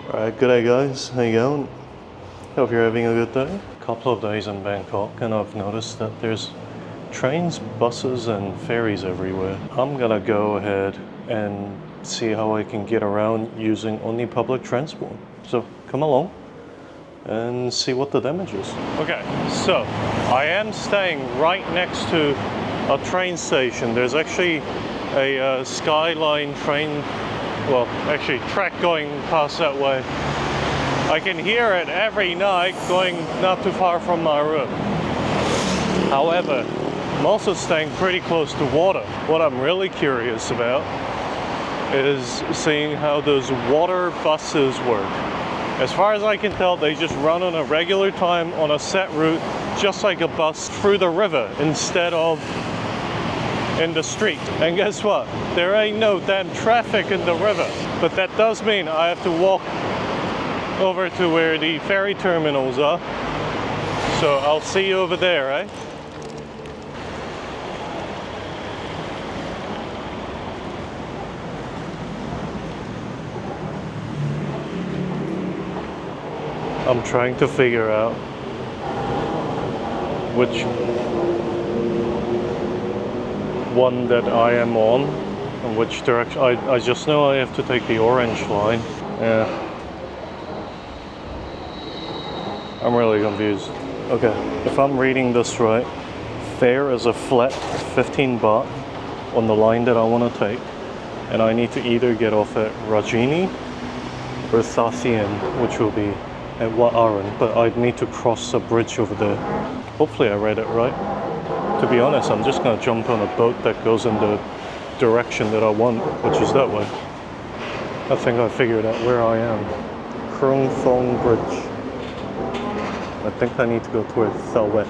Alright, good day guys, how you going? Hope you're having a good day. A couple of days in Bangkok and I've noticed that there's trains, buses and ferries everywhere. I'm gonna go ahead and see how I can get around using only public transport. So come along and see what the damage is. Okay, so I am staying right next to a train station. There's actually a Skyline train, well, actually track going past that way. I can hear it every night going not too far from my room. However, I'm also staying pretty close to water. What I'm really curious about is seeing how those water buses work. As far as I can tell, they just run on a regular time on a set route, just like a bus through the river instead of in the street. And guess what? There ain't no damn traffic in the river. But that does mean I have to walk over to where the ferry terminals are. So I'll see you over there, right? I'm trying to figure out which one that I am on and which direction. I just know I have to take the orange line. Yeah. I'm really confused. Okay, if I'm reading this right, fare is a flat 15 baht on the line that I want to take, and I need to either get off at Rajini or SIAM, which will be at Wat Phra, but I'd need to cross a bridge over there. Hopefully I read it right. To be honest, I'm just gonna jump on a boat that goes in the direction that I want, which is that way. I think I figured out where I am. Krung Thong Bridge. I think I need to go towards Yaowarat.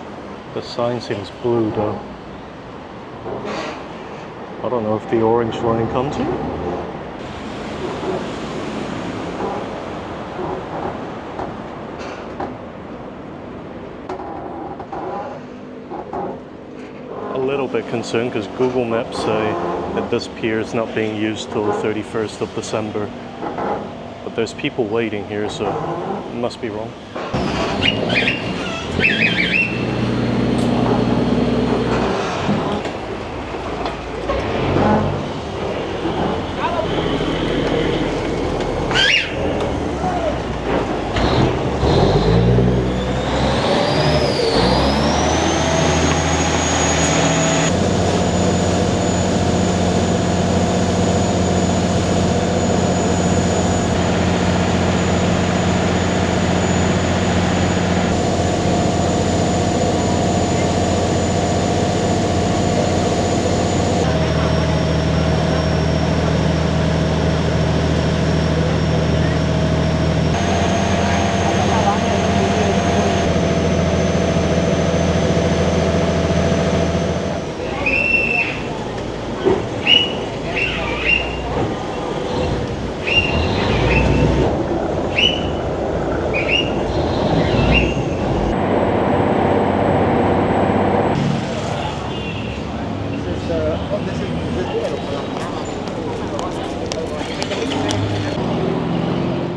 The sign seems blue though. I don't know if the orange line comes here. A little bit concerned because Google Maps say that this pier is not being used till the 31st of December. But there's people waiting here, so it must be wrong.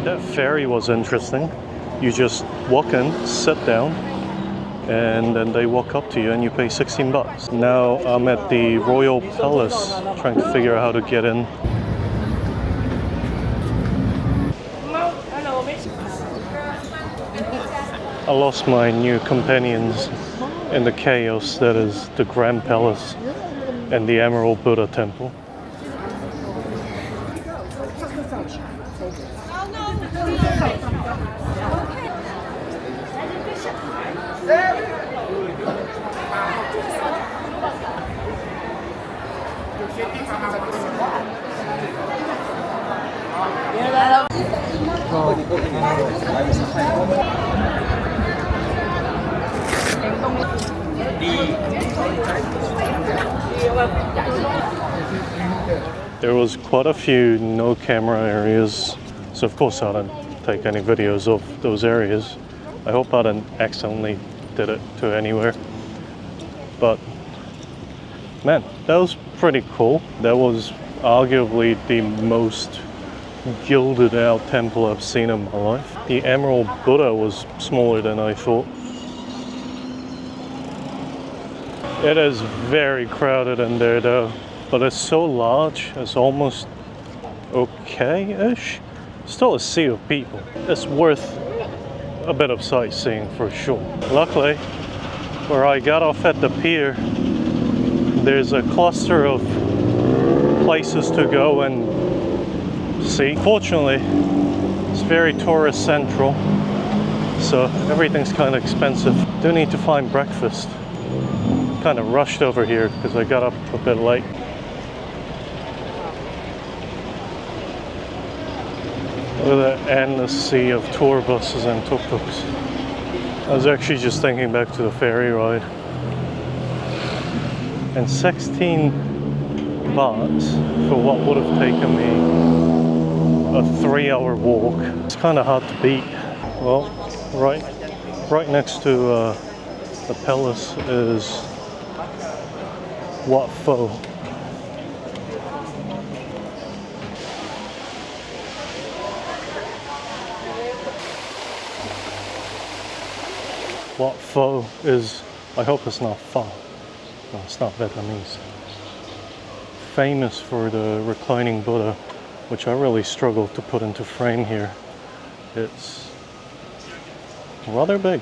That ferry was interesting. You just walk in, sit down, and then they walk up to you and you pay 16 bucks. Now I'm at the Royal Palace trying to figure out how to get in. I lost my new companions in the chaos that is the Grand Palace and the Emerald Buddha Temple. There was quite a few no camera areas, so of course I didn't take any videos of those areas. I hope I didn't accidentally did it to anywhere. But man, that was pretty cool. That was arguably the most gilded out temple I've seen in my life. The Emerald Buddha was smaller than I thought. It is very crowded in there though, but it's so large, it's almost okay-ish. Still a sea of people. It's worth a bit of sightseeing for sure. Luckily, where I got off at the pier, there's a cluster of places to go and see. Fortunately, it's very tourist central, so everything's kind of expensive. Do need to find breakfast. Kind of rushed over here because I got up a bit late. Look at that endless sea of tour buses and tuk-tuks. I was actually just thinking back to the ferry ride. And 16 baht for what would have taken me a 3-hour walk. It's kind of hard to beat. Well, right next to the palace is Wat Phra. Wat Phra is, I hope it's not pho. No, it's not Vietnamese. Famous for the reclining Buddha, which I really struggled to put into frame here. It's rather big.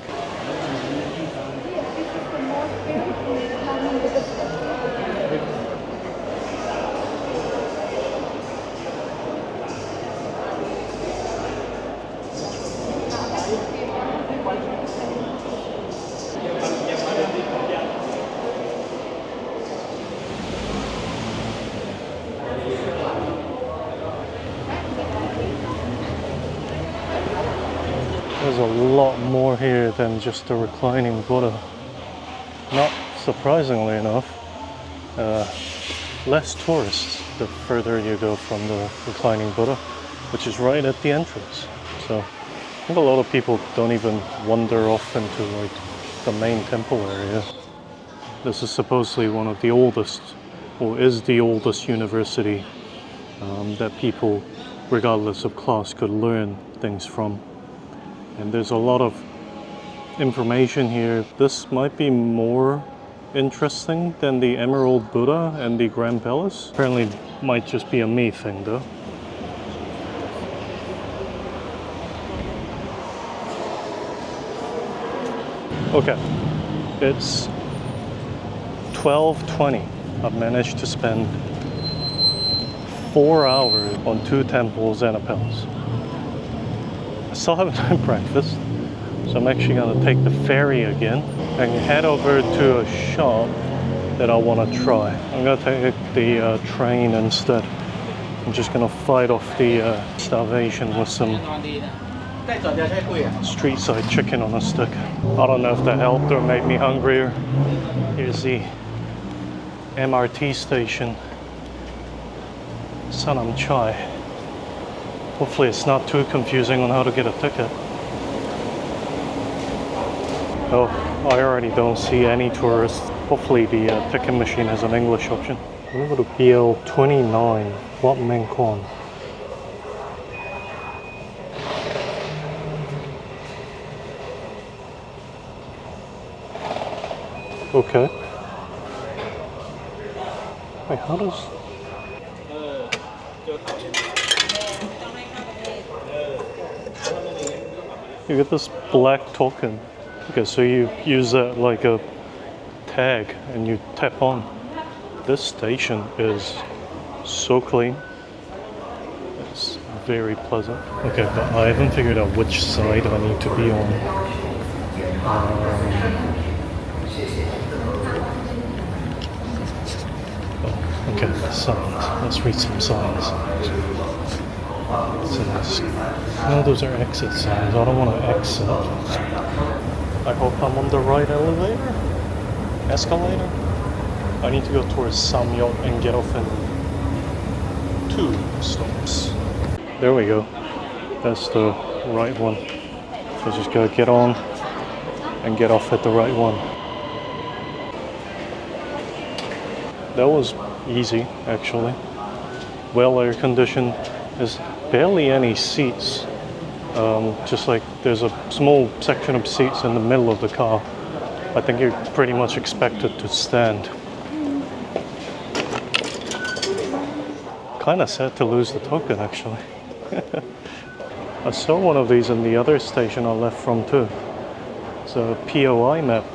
There's a lot more here than just the reclining Buddha. Not surprisingly enough, less tourists the further you go from the reclining Buddha, which is right at the entrance. So I think a lot of people don't even wander off into like the main temple area. This is supposedly one of the oldest, or is the oldest university that people, regardless of class, could learn things from. And there's a lot of information here. This might be more interesting than the Emerald Buddha and the Grand Palace. Apparently might just be a me thing though. Okay, it's 12:20. I've managed to spend 4 hours on 2 temples and a palace. I still haven't had breakfast, so I'm actually going to take the ferry again and head over to a shop that I want to try. I'm going to take the train instead. I'm just going to fight off the starvation with some street side chicken on a stick. I don't know if that helped or made me hungrier. Here's the MRT station, Sanam Chai. Hopefully it's not too confusing on how to get a ticket. Oh, I already don't see any tourists. Hopefully the ticket machine has an English option. I'm going to PL 29, Wat Phra Keo. Okay. Wait, how does... You get this black token. Okay, so you use that like a tag and you tap on. This station is so clean. It's very pleasant. Okay, but I haven't figured out which side I need to be on. Oh, okay, signs. Let's read some signs. No, those are exit signs. I don't want to exit. I hope I'm on the right elevator? Escalator? I need to go towards Samyot and get off in 2 stops. There we go. That's the right one. So just gotta get on and get off at the right one. That was easy, actually. Well air conditioned There's barely any seats. Just like there's a small section of seats in the middle of the car. I think you're pretty much expected to stand. Kind of sad to lose the token, actually. I saw one of these in the other station I left from too. It's a POI map.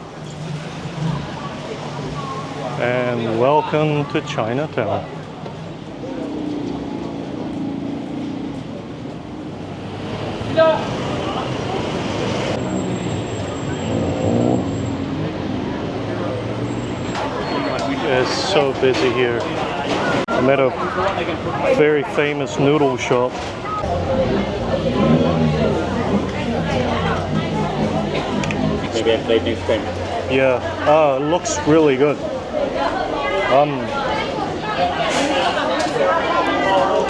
And welcome to Chinatown. It's so busy here. I'm at a very famous noodle shop. Maybe I play next time. Yeah, it looks really good.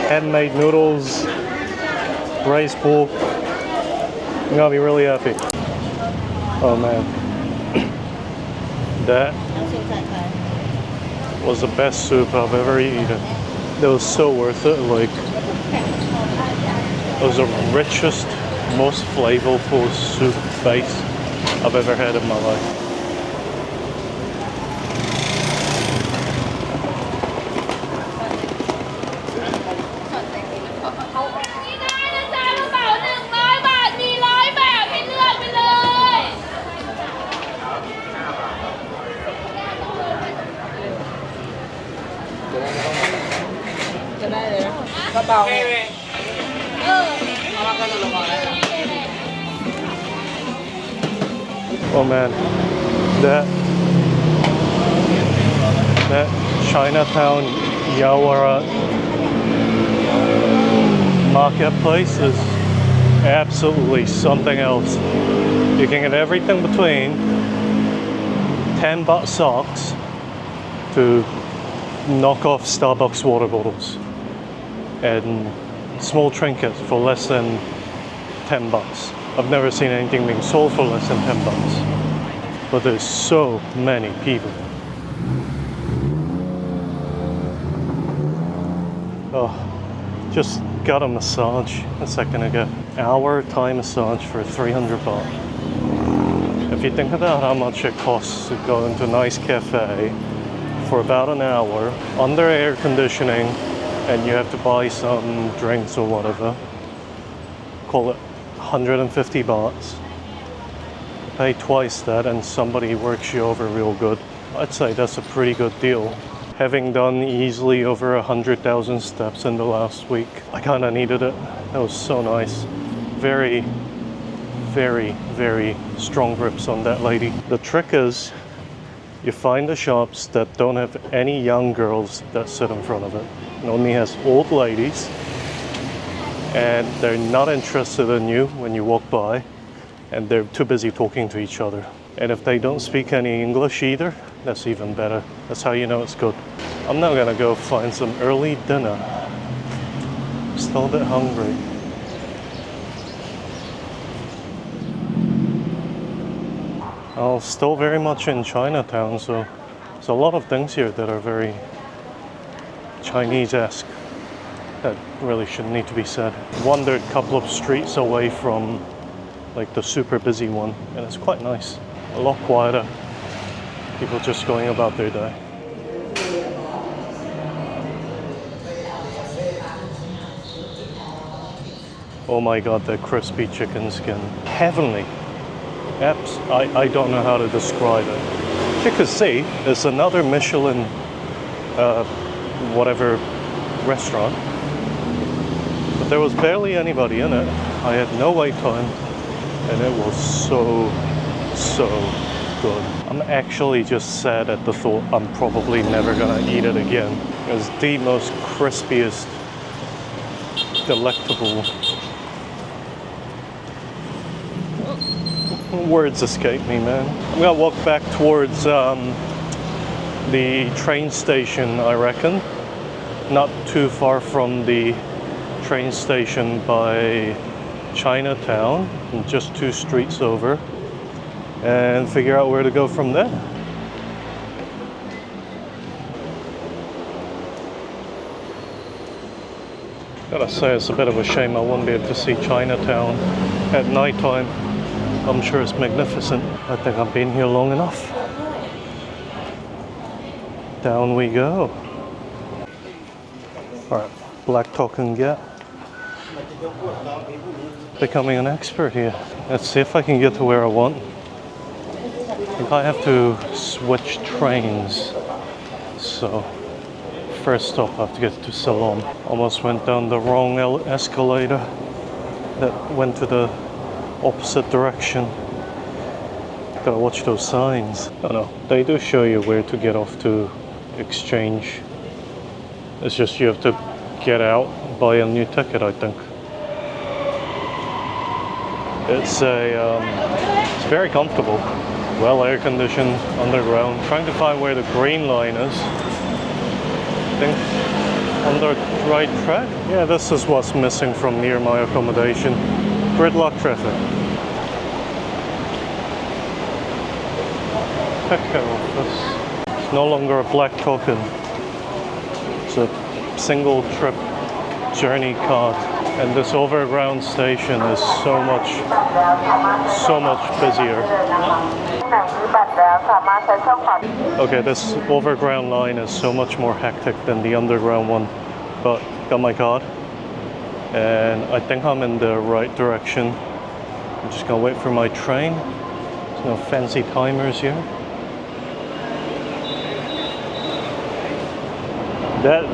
Handmade noodles, braised pork. I'm gonna be really happy. Oh man, that was the best soup I've ever eaten. It was so worth it. Like, it was the richest, most flavorful soup base I've ever had in my life. Oh man, that Chinatown Yaowarat marketplace is absolutely something else. You can get everything between 10-baht socks to knockoff Starbucks water bottles and small trinkets for less than 10 bucks. I've never seen anything being sold for less than 10 bucks. But there's so many people. Oh, just got a massage a second ago. Hour Thai massage for 300 baht. If you think about how much it costs to go into a nice cafe for about an hour under air conditioning, and you have to buy some drinks or whatever, call it 150 bahts. Pay twice that and somebody works you over real good. I'd say that's a pretty good deal. Having done easily over 100,000 steps in the last week, I kind of needed it. That was so nice. Very, very, very strong grips on that lady. The trick is, you find the shops that don't have any young girls that sit in front of it. It only has old ladies, and they're not interested in you when you walk by, and they're too busy talking to each other. And if they don't speak any English either, that's even better. That's how you know it's good. I'm now gonna go find some early dinner. Still a bit hungry. I'm still very much in Chinatown, so there's a lot of things here that are very Chinese-esque that really shouldn't need to be said. Wandered a couple of streets away from like the super busy one, and it's quite nice. A lot quieter. People just going about their day. Oh my god, that crispy chicken skin. Heavenly. I don't know how to describe it. You can see it's another Michelin whatever restaurant, but there was barely anybody in it. I had no wait time, and it was so good. I'm actually just sad at the thought I'm probably never gonna eat it again. It was the most crispiest, delectable. Words escape me, man. I'm gonna walk back towards the train station, I reckon. Not too far from the train station by Chinatown, just 2 streets over, and figure out where to go from there. Gotta say, it's a bit of a shame I won't be able to see Chinatown at night time. I'm sure it's magnificent. I think I've been here long enough. Down we go. Alright, Black Token Gap. Becoming an expert here. Let's see if I can get to where I want. I think I have to switch trains. So, first stop I have to get to Ceylon. Almost went down the wrong escalator that went to the opposite direction. Gotta watch those signs. Oh no, they do show you where to get off to exchange. It's just you have to get out, buy a new ticket, I think. It's it's very comfortable, well air conditioned, underground. Trying to find where the green line is. I think on the right track. Yeah, this is what's missing from near my accommodation. Gridlock traffic. Ticket office. It's no longer a black token. It's a single trip journey card. And this overground station is so much busier. Okay, this overground line is so much more hectic than the underground one. But got my card. And I think I'm in the right direction. I'm just gonna wait for my train. There's no fancy timers here.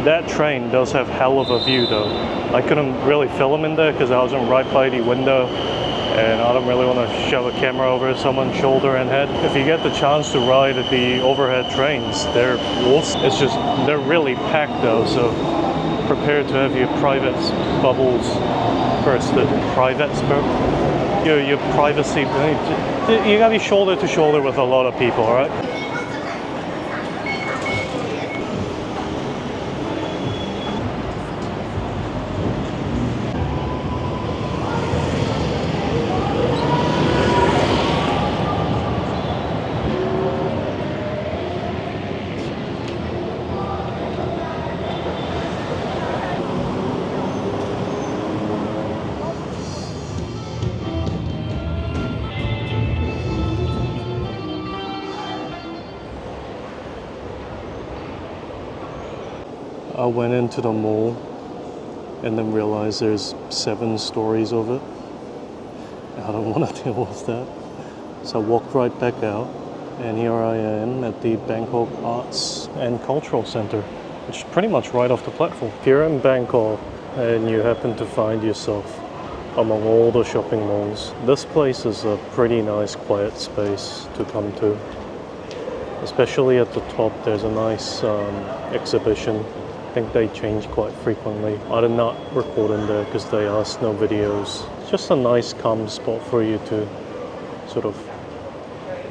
That train does have hell of a view though. I couldn't really film in there because I wasn't right by the window, and I don't really want to shove a camera over someone's shoulder and head. If you get the chance to ride the overhead trains, they're awesome. It's just, they're really packed though, so prepare to have your private bubbles bursted. Your privacy, you gotta be shoulder to shoulder with a lot of people, alright? I went into the mall and then realized there's 7 stories of it. I don't want to deal with that. So I walked right back out, and here I am at the Bangkok Arts and Cultural Center, which is pretty much right off the platform. If you're in Bangkok and you happen to find yourself among all the shopping malls, this place is a pretty nice quiet space to come to. Especially at the top, there's a nice exhibition. I think they change quite frequently. I did not record in there because they asked no videos. It's just a nice calm spot for you to sort of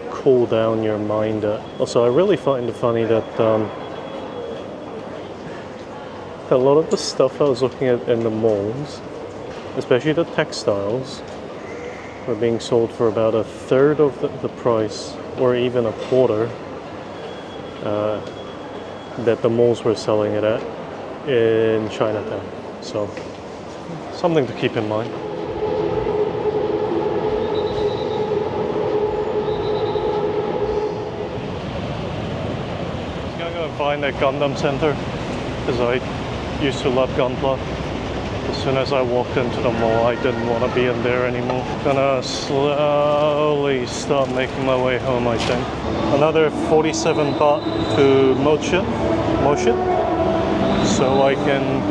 cool down your mind at. Also, I really find it funny that a lot of the stuff I was looking at in the malls, especially the textiles, were being sold for about a third of the price, or even a quarter, that the malls were selling it at in Chinatown. So, something to keep in mind. I'm gonna go find that Gundam Center, because I used to love Gunpla. As soon as I walked into the mall, I didn't want to be in there anymore. Gonna slowly start making my way home, I think. Another 47 baht to Mochit, so I can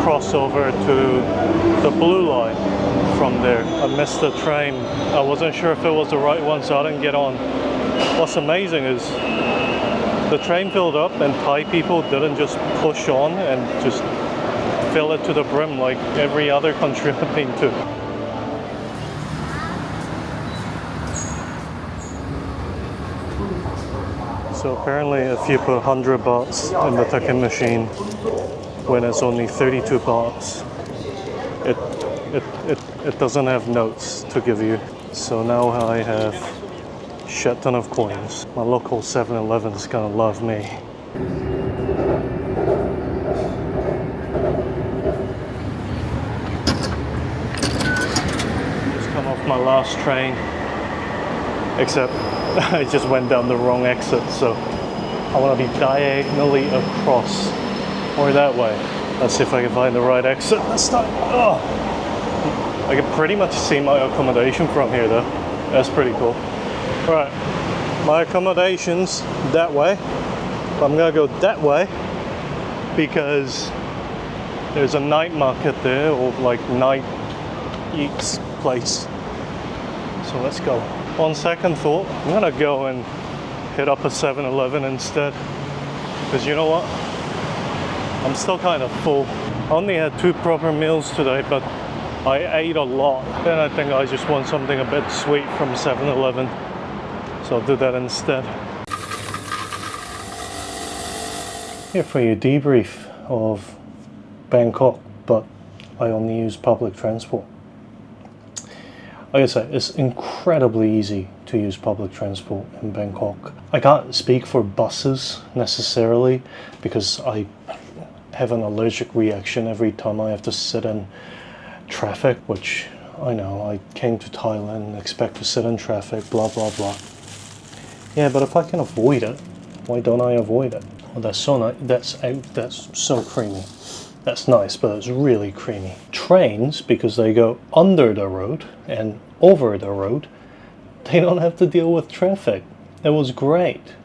cross over to the blue line from there. I missed the train. I wasn't sure if it was the right one, so I didn't get on. What's amazing is the train filled up and Thai people didn't just push on and just fill it to the brim like every other country I've been to. So apparently if you put 100 bahts in the ticket machine when it's only 32 bahts, it doesn't have notes to give you. So now I have a shit ton of coins. My local 7-Eleven is gonna love me. my last train, except I just went down the wrong exit, so I want to be diagonally across, or that way. Let's see if I can find the right exit this time. Oh, I can pretty much see my accommodation from here though. That's pretty cool. Right, my accommodation's that way. I'm gonna go that way because there's a night market there, or like night eats place. So let's go. On second thought, I'm gonna go and hit up a 7-Eleven instead, because you know what? I'm still kind of full. I only had 2 proper meals today, but I ate a lot. And I think I just want something a bit sweet from 7-Eleven. So I'll do that instead. Here for your debrief of Bangkok, but I only use public transport. Like I said, it's incredibly easy to use public transport in Bangkok. I can't speak for buses necessarily because I have an allergic reaction every time I have to sit in traffic, which I know, I came to Thailand and expect to sit in traffic, blah blah blah. Yeah, but if I can avoid it, why don't I avoid it? Oh, that's so nice. That's so creamy. That's nice, but it's really creamy. Trains, because they go under the road and over the road, they don't have to deal with traffic. It was great.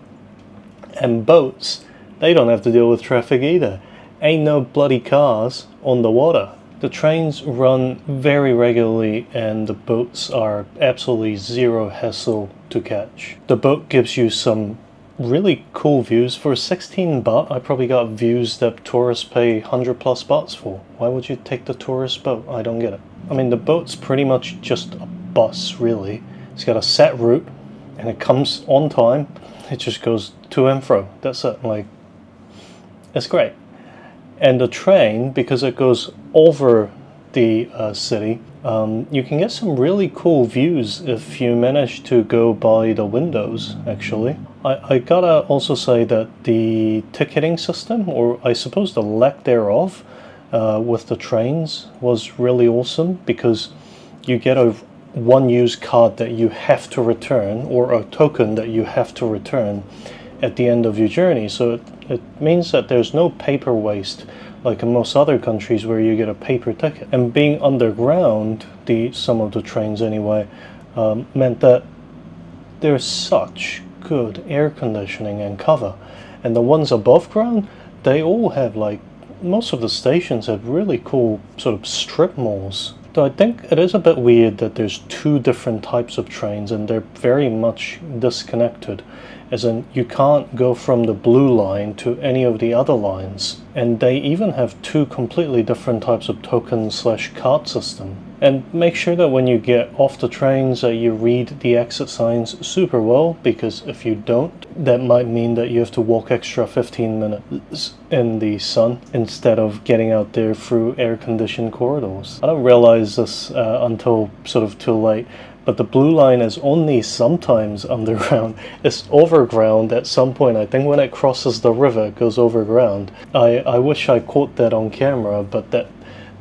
And boats, they don't have to deal with traffic either. Ain't no bloody cars on the water. The trains run very regularly and the boats are absolutely zero hassle to catch. The boat gives you some really cool views. For 16 baht, I probably got views that tourists pay 100 plus bahts for. Why would you take the tourist boat? I don't get it. I mean, the boat's pretty much just a bus, really. It's got a set route and it comes on time. It just goes to and fro. That's it. Like, it's great. And the train, because it goes over the city, you can get some really cool views if you manage to go by the windows, actually. I gotta also say that the ticketing system, or I suppose the lack thereof, with the trains was really awesome, because you get a one-use card that you have to return, or a token that you have to return at the end of your journey. So it means that there's no paper waste like in most other countries where you get a paper ticket. And being underground, some of the trains anyway, meant that there's such good air conditioning and cover. And the ones above ground, they all have, like, most of the stations have really cool sort of strip malls. So I think it is a bit weird that there's 2 different types of trains and they're very much disconnected. As in, you can't go from the blue line to any of the other lines. And they even have 2 completely different types of token/card system. And make sure that when you get off the trains that you read the exit signs super well, because if you don't, that might mean that you have to walk extra 15 minutes in the sun instead of getting out there through air-conditioned corridors. I don't realize this until sort of too late, but the blue line is only sometimes underground. It's overground at some point. I think when it crosses the river, it goes overground. I wish I caught that on camera, but that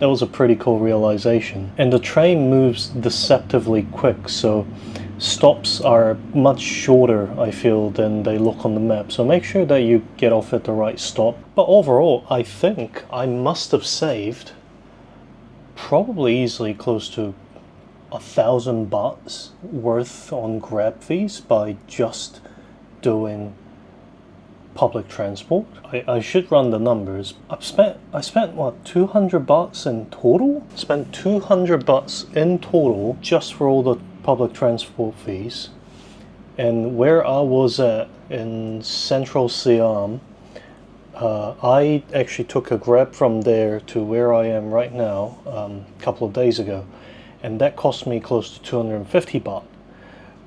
was a pretty cool realization. And the train moves deceptively quick, so stops are much shorter, I feel, than they look on the map. So make sure that you get off at the right stop. But overall, I think I must have saved probably easily close to 1,000 bahts worth on grab fees by just doing public transport. I should run the numbers. I spent what, 200 bahts in total? Spent 200 bahts in total just for all the public transport fees. And where I was at in central Siam, I actually took a grab from there to where I am right now a couple of days ago, and that cost me close to 250 baht,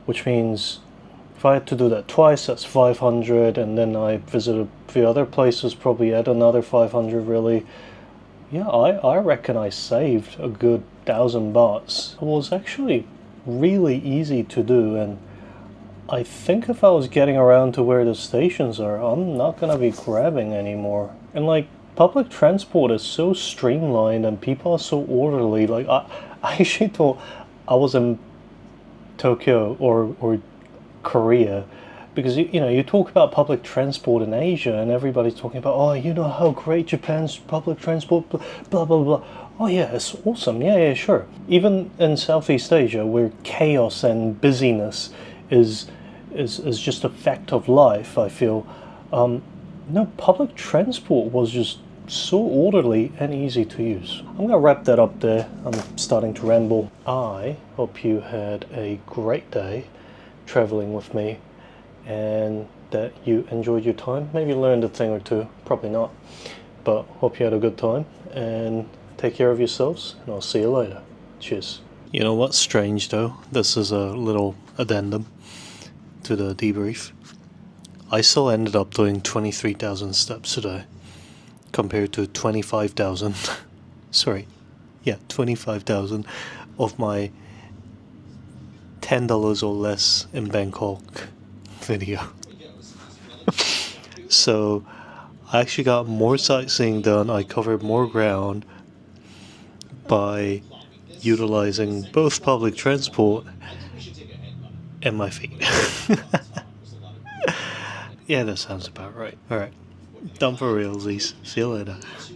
which means if I had to do that twice, that's 500, and then I visited a few other places, probably add another 500 really. Yeah, I reckon I saved a good 1,000 bahts. It was actually really easy to do, and I think if I was getting around to where the stations are, I'm not gonna be grabbing anymore. And like, public transport is so streamlined and people are so orderly. Like, I actually thought I was in Tokyo or Korea, because you talk about public transport in Asia and everybody's talking about, oh, you know how great Japan's public transport, blah blah blah. Oh yeah, it's awesome. Yeah, sure. Even in Southeast Asia, where chaos and busyness is just a fact of life, I feel, no, public transport was just so orderly and easy to use. I'm gonna wrap that up there. I'm starting to ramble. I hope you had a great day traveling with me and that you enjoyed your time. Maybe learned a thing or two, probably not, but hope you had a good time and take care of yourselves, and I'll see you later. Cheers. You know what's strange though? This is a little addendum to the debrief. I still ended up doing 23,000 steps today compared to 25,000 sorry, yeah, 25,000 of my $10 or less in Bangkok video. So I actually got more sightseeing done. I covered more ground by utilizing both public transport and my feet. Yeah, that sounds about right. Alright, done for realsies. See you later.